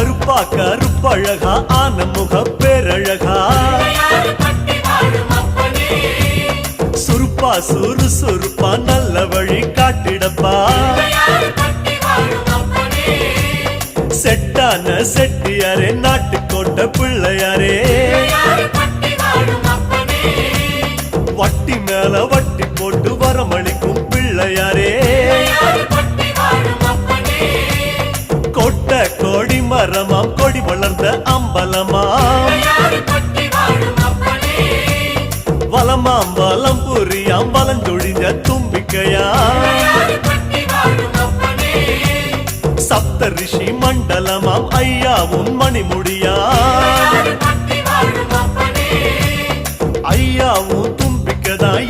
கருப்பா கருப்பழகா ஆன முக பேரழகா சுருப்பா சுறுசுறுப்பா நல்ல வழி காட்டிடப்பா செட்டான செட்டியாரே நாட்டுக்கோட்டை பிள்ளையாரே வட்டி மேல வட்டி போட்டு வரமளிக்கும் பிள்ளையாரே கொட்ட கொடி மரமாம் கொடி வளர்ந்த அம்பலமாம் வலமாம் வலம் புரியாம் வலஞ்சொழிஞ்ச தும்பிக்கையாம் சப்த ரிஷி மண்டலமாம் ஐயாவும் மணிமுடியா ஐயாவும் தும்பிக்கதான்